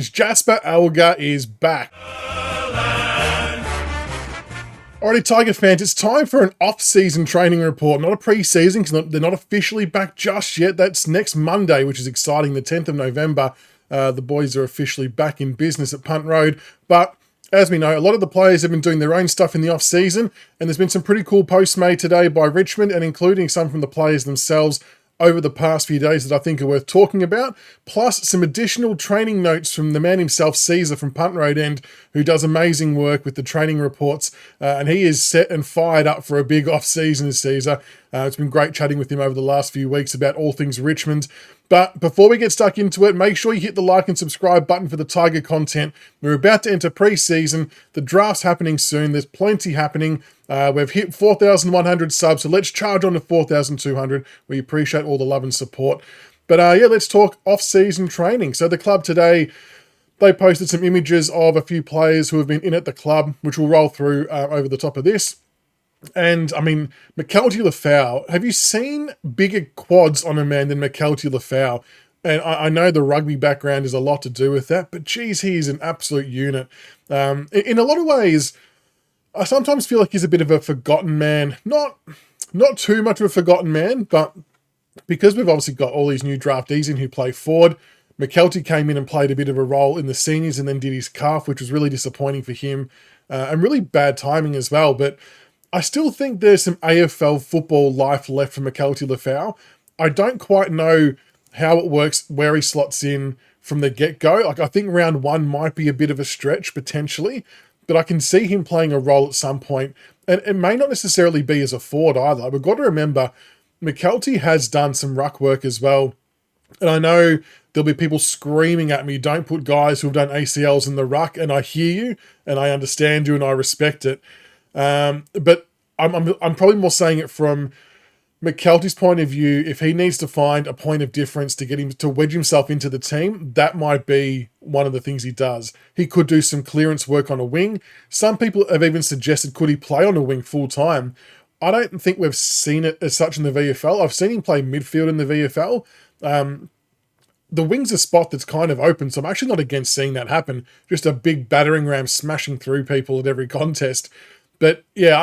Jasper Alger is back. Alrighty, Tiger fans, it's time for an off-season training report. Not a pre-season, because they're not officially back just yet. That's next Monday, which is exciting, the 10th of November. The boys are officially back in business at Punt Road. But as we know, a lot of the players have been doing their own stuff in the off-season, and there's been some pretty cool posts made today by Richmond, and including some from the players themselves over the past few days that I think are worth talking about, plus some additional training notes from the man himself, Caesar from Punt Road End, who does amazing work with the training reports, and he is set and fired up for a big off-season, Caesar. It's been great chatting with him over the last few weeks about all things Richmond. But before we get stuck into it, make sure you hit the like and subscribe button for the Tiger content. We're about to enter pre-season. The draft's happening soon. There's plenty happening. We've hit 4,100 subs, so let's charge on to 4,200. We appreciate all the love and support. But yeah, let's talk off-season training. So the club today, they posted some images of a few players who have been in at the club, which we'll roll through over the top of this. And, I mean, McKelty-Lefau, have you seen bigger quads on a man than McKelty-Lefau? And I know the rugby background is a lot to do with that, but geez, he is an absolute unit. In a lot of ways, I sometimes feel like he's a bit of a forgotten man. Not too much of a forgotten man, but because we've obviously got all these new draftees in who play forward, McKelty came in and played a bit of a role in the seniors and then did his calf, which was really disappointing for him, and really bad timing as well. But I still think there's some AFL football life left for McKelty-Lefau. I don't quite know how it works, where he slots in from the get-go. Like, I think round one might be a bit of a stretch, potentially, but I can see him playing a role at some point. And it may not necessarily be as a forward either. We've got to remember, McKelty has done some ruck work as well. And I know there'll be people screaming at me, don't put guys who have done ACLs in the ruck, and I hear you, and I understand you, and I respect it. But I'm probably more saying it from McKelty's point of view. If he needs to find a point of difference to get him to wedge himself into the team, that might be one of the things he does. He could do some clearance work on a wing. Some people have even suggested, could he play on a wing full time? I don't think we've seen it as such in the VFL. I've seen him play midfield in the VFL. The wing's a spot that's kind of open, so I'm actually not against seeing that happen. Just a big battering ram smashing through people at every contest. But yeah,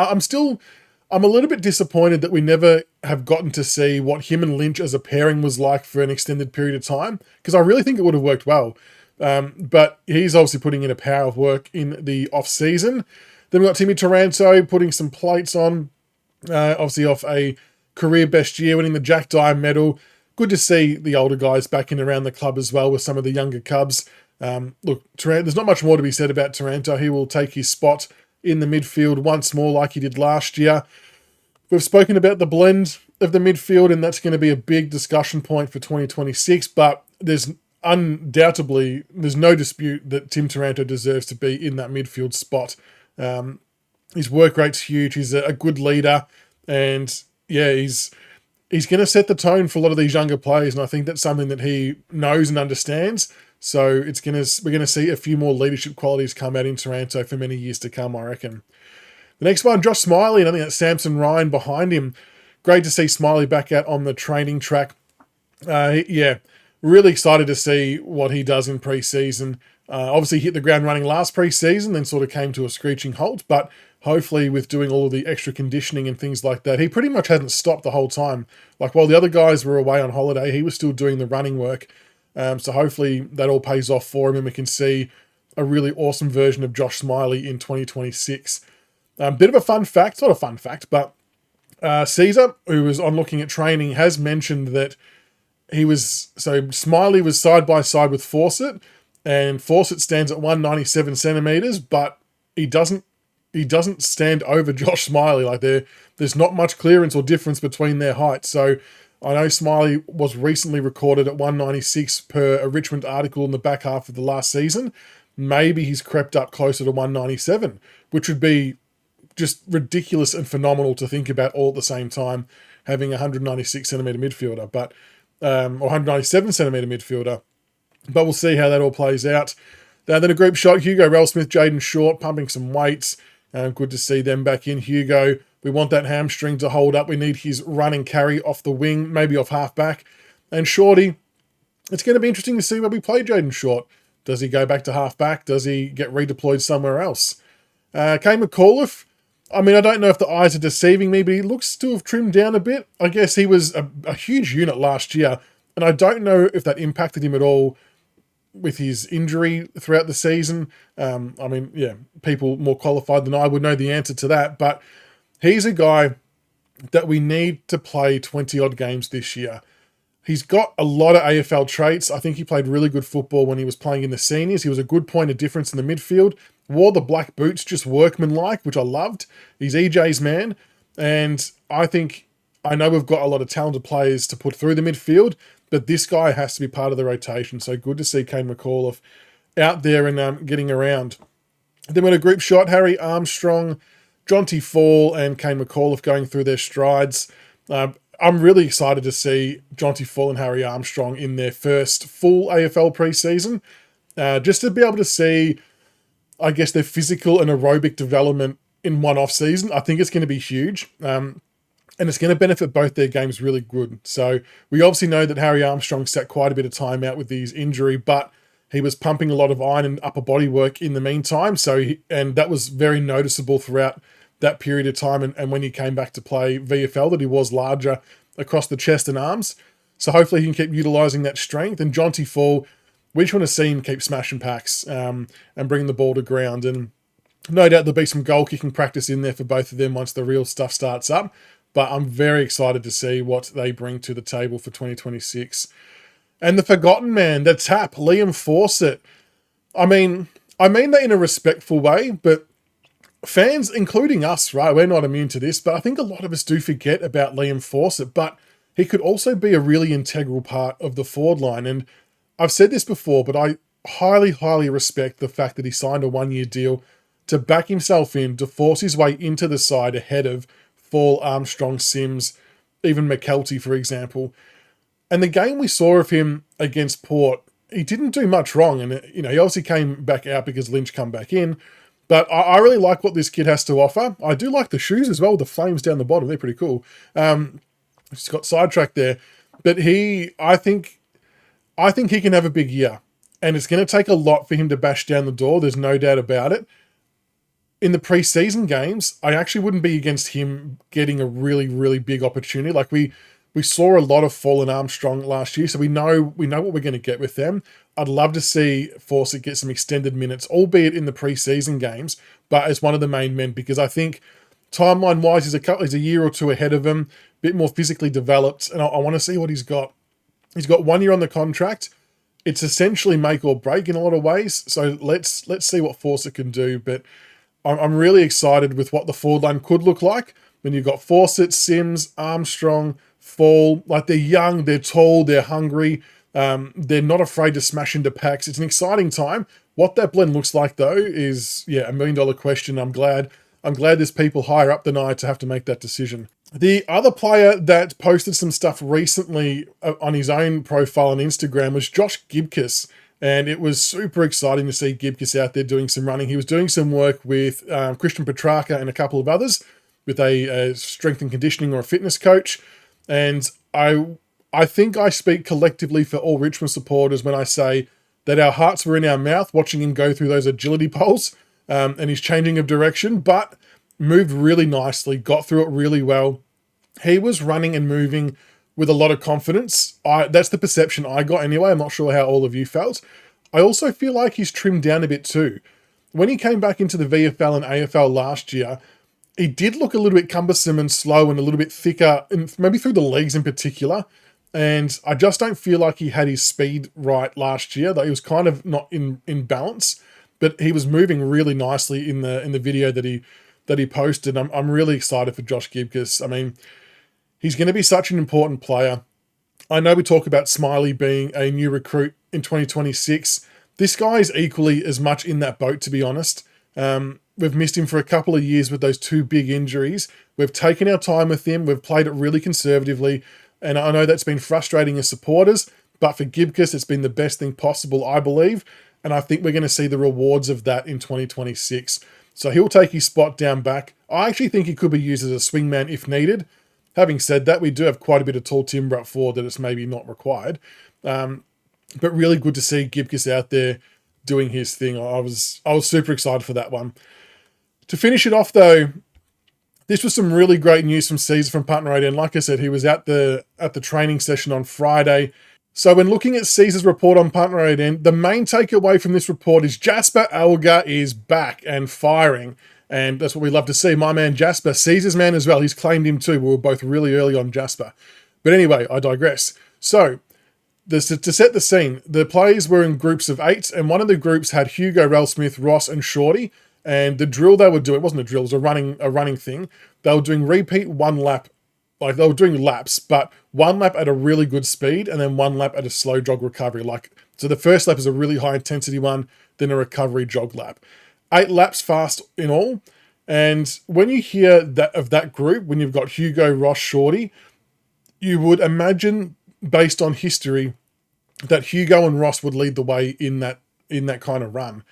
I'm a little bit disappointed that we never have gotten to see what him and Lynch as a pairing was like for an extended period of time, because I really think it would have worked well. But he's obviously putting in a power of work in the off-season. Then we've got Timmy Taranto putting some plates on, obviously off a career best year, winning the Jack Dyer medal. Good to see the older guys back in around the club as well with some of the younger cubs. Look, there's not much more to be said about Taranto. He will take his spot in the midfield once more like he did last year. We've spoken about the blend of the midfield, and that's going to be a big discussion point for 2026, but there's no dispute that Tim Taranto deserves to be in that midfield spot. His work rate's huge. He's a good leader, and yeah, he's going to set the tone for a lot of these younger players, and I think that's something that he knows and understands. So we're going to see a few more leadership qualities come out in Taranto for many years to come, I reckon. The next one, Josh Smiley, and I think that's Samson Ryan behind him. Great to see Smiley back out on the training track. Yeah, really excited to see what he does in pre-season. Obviously hit the ground running last pre-season, then sort of came to a screeching halt, but hopefully with doing all of the extra conditioning and things like that, he pretty much hadn't stopped the whole time. Like, while the other guys were away on holiday, he was still doing the running work. So hopefully that all pays off for him and we can see a really awesome version of Josh Smiley in 2026. Bit of a fun fact, not a fun fact, but Caesar, who was on looking at training, has mentioned that Smiley was side by side with Fawcett, and Fawcett stands at 197 centimeters, but he doesn't stand over Josh Smiley. Like, there's not much clearance or difference between their heights. So I know Smiley was recently recorded at 196 per a Richmond article in the back half of the last season. Maybe he's crept up closer to 197, which would be just ridiculous and phenomenal to think about all at the same time, having a 196 centimeter midfielder, or 197 centimeter midfielder. But we'll see how that all plays out. Then a group shot, Hugo Rellsmith, Jaden Short, pumping some weights. Good to see them back in. Hugo, we want that hamstring to hold up. We need his run and carry off the wing, maybe off half back. And Shorty, it's going to be interesting to see where we play Jaden Short. Does he go back to halfback? Does he get redeployed somewhere else? Kane McAuliffe, I mean, I don't know if the eyes are deceiving me, but he looks to have trimmed down a bit. I guess he was a huge unit last year, and I don't know if that impacted him at all with his injury throughout the season. I mean, yeah, people more qualified than I would know the answer to that, but he's a guy that we need to play 20-odd games this year. He's got a lot of AFL traits. I think he played really good football when he was playing in the seniors. He was a good point of difference in the midfield. Wore the black boots, just workmanlike, which I loved. He's EJ's man. And I know we've got a lot of talented players to put through the midfield, but this guy has to be part of the rotation. So good to see Kane McAuliffe out there and getting around. Then we had a group shot, Harry Armstrong, Jonty Fall, and Kane McAuliffe going through their strides. I'm really excited to see Jonty Fall and Harry Armstrong in their first full AFL preseason, just to be able to see, I guess, their physical and aerobic development in one off season. I think it's going to be huge, and it's going to benefit both their games really good. So we obviously know that Harry Armstrong sat quite a bit of time out with his injury, but he was pumping a lot of iron and upper body work in the meantime. And that was very noticeable throughout that period of time, and when he came back to play VFL, that he was larger across the chest and arms. So hopefully he can keep utilising that strength. And Jonty Fall, we just want to see him keep smashing packs and bringing the ball to ground. And no doubt there'll be some goal kicking practice in there for both of them once the real stuff starts up. But I'm very excited to see what they bring to the table for 2026. And the forgotten man, the tap, Liam Fawcett. I mean that in a respectful way, but fans, including us, right, we're not immune to this, but I think a lot of us do forget about Liam Fawcett, but he could also be a really integral part of the forward line. And I've said this before, but I highly, highly respect the fact that he signed a one-year deal to back himself in, to force his way into the side ahead of Fall, Armstrong, Sims, even McKelty, for example. And the game we saw of him against Port, he didn't do much wrong. And, he obviously came back out because Lynch come back in. But I really like what this kid has to offer. I do like the shoes as well, the flames down the bottom. They're pretty cool. Just got sidetracked there. But I think he can have a big year. And it's going to take a lot for him to bash down the door. There's no doubt about it. In the preseason games, I actually wouldn't be against him getting a really, really big opportunity. Like we saw a lot of Fall and Armstrong last year, so we know what we're going to get with them. I'd love to see Fawcett get some extended minutes, albeit in the preseason games, but as one of the main men, because I think timeline-wise, he's a year or two ahead of him, a bit more physically developed, and I want to see what he's got. He's got 1 year on the contract. It's essentially make or break in a lot of ways, so let's see what Fawcett can do, but I'm really excited with what the forward line could look like when you've got Fawcett, Sims, Armstrong, Fall. Like, they're young, they're tall, they're hungry. They're not afraid to smash into packs. It's an exciting time. What that blend looks like, though, is, $1 million question. I'm glad there's people higher up than I to have to make that decision. The other player that posted some stuff recently on his own profile on Instagram was Josh Gibcus. And it was super exciting to see Gibcus out there doing some running. He was doing some work with Christian Petrarca and a couple of others with a strength and conditioning or a fitness coach. And I think I speak collectively for all Richmond supporters when I say that our hearts were in our mouth watching him go through those agility poles and his changing of direction, but moved really nicely, got through it really well. He was running and moving with a lot of confidence. That's the perception I got anyway. I'm not sure how all of you felt. I also feel like he's trimmed down a bit too. When he came back into the VFL and AFL last year, he did look a little bit cumbersome and slow and a little bit thicker, and maybe through the legs in particular. And I just don't feel like he had his speed right last year. That he was kind of not in balance, but he was moving really nicely in the video that he posted. I'm really excited for Josh Gibcus. I mean, he's going to be such an important player. I know we talk about Smiley being a new recruit in 2026. This guy is equally as much in that boat, to be honest. We've missed him for a couple of years with those two big injuries. We've taken our time with him. We've played it really conservatively. And I know that's been frustrating as supporters, but for Gibcus, it's been the best thing possible, I believe. And I think we're going to see the rewards of that in 2026. So he'll take his spot down back. I actually think he could be used as a swingman if needed. Having said that, we do have quite a bit of tall timber up forward that it's maybe not required. But really good to see Gibcus out there doing his thing. I was super excited for that one. To finish it off, though, this was some really great news from Caesar from Punt Road. And like I said, he was at the training session on Friday. So when looking at Caesar's report on Punt Road, the main takeaway from this report is Jasper Alger is back and firing. And that's what we love to see. My man Jasper, Caesar's man as well. He's claimed him too. We were both really early on Jasper. But anyway, I digress. So to set the scene, the players were in groups of 8, and one of the groups had Hugo, Ralsmith, Ross, and Shorty. And the drill they were doing, it wasn't a drill, it was a running thing. They were doing repeat 1 lap, like they were doing laps, but 1 lap at a really good speed and then 1 lap at a slow jog recovery. So the first lap is a really high intensity one, then a recovery jog lap. 8 laps fast in all. And when you hear that of that group, when you've got Hugo, Ross, Shorty, you would imagine, based on history, that Hugo and Ross would lead the way in that kind of run.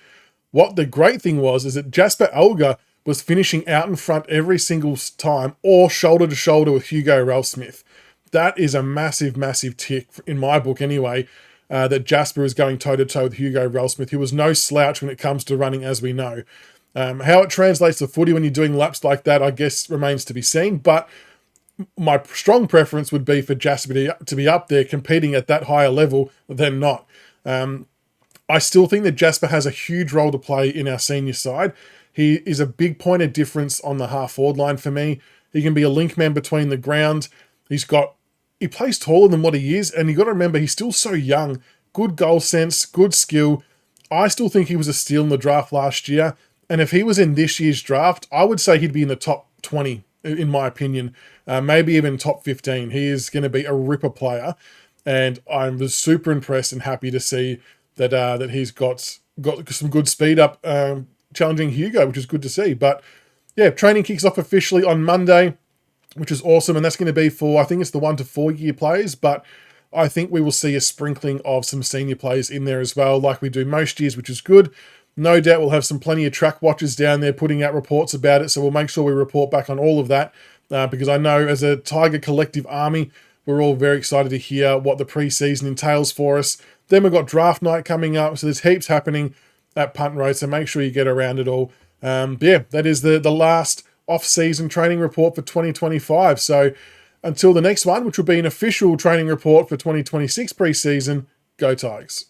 What the great thing was is that Jasper Alger was finishing out in front every single time, or shoulder to shoulder with Hugo Ralsmith. That is a massive, massive tick, in my book anyway, that Jasper is going toe-to-toe with Hugo Ralsmith, who was no slouch when it comes to running, as we know. How it translates to footy when you're doing laps like that, I guess, remains to be seen, but my strong preference would be for Jasper to be up there competing at that higher level than not. I still think that Jasper has a huge role to play in our senior side. He is a big point of difference on the half-forward line for me. He can be a link man between the ground. He plays taller than what he is, and you got to remember, he's still so young. Good goal sense, good skill. I still think he was a steal in the draft last year, and if he was in this year's draft, I would say he'd be in the top 20, in my opinion, maybe even top 15. He is going to be a ripper player, and I was super impressed and happy to see that he's got some good speed up challenging Hugo, which is good to see. But yeah, training kicks off officially on Monday, which is awesome, and that's going to be for, I think it's the 1 to 4 year players, but I think we will see a sprinkling of some senior players in there as well, like we do most years, which is good. No doubt we'll have some plenty of track watchers down there putting out reports about it, so we'll make sure we report back on all of that, because I know as a Tiger collective army, we're all very excited to hear what the preseason entails for us. Then we've got draft night coming up, so there's heaps happening at Punt Road, so make sure you get around it all. Yeah, that is the last off-season training report for 2025. So until the next one, which will be an official training report for 2026 preseason, go Tigers.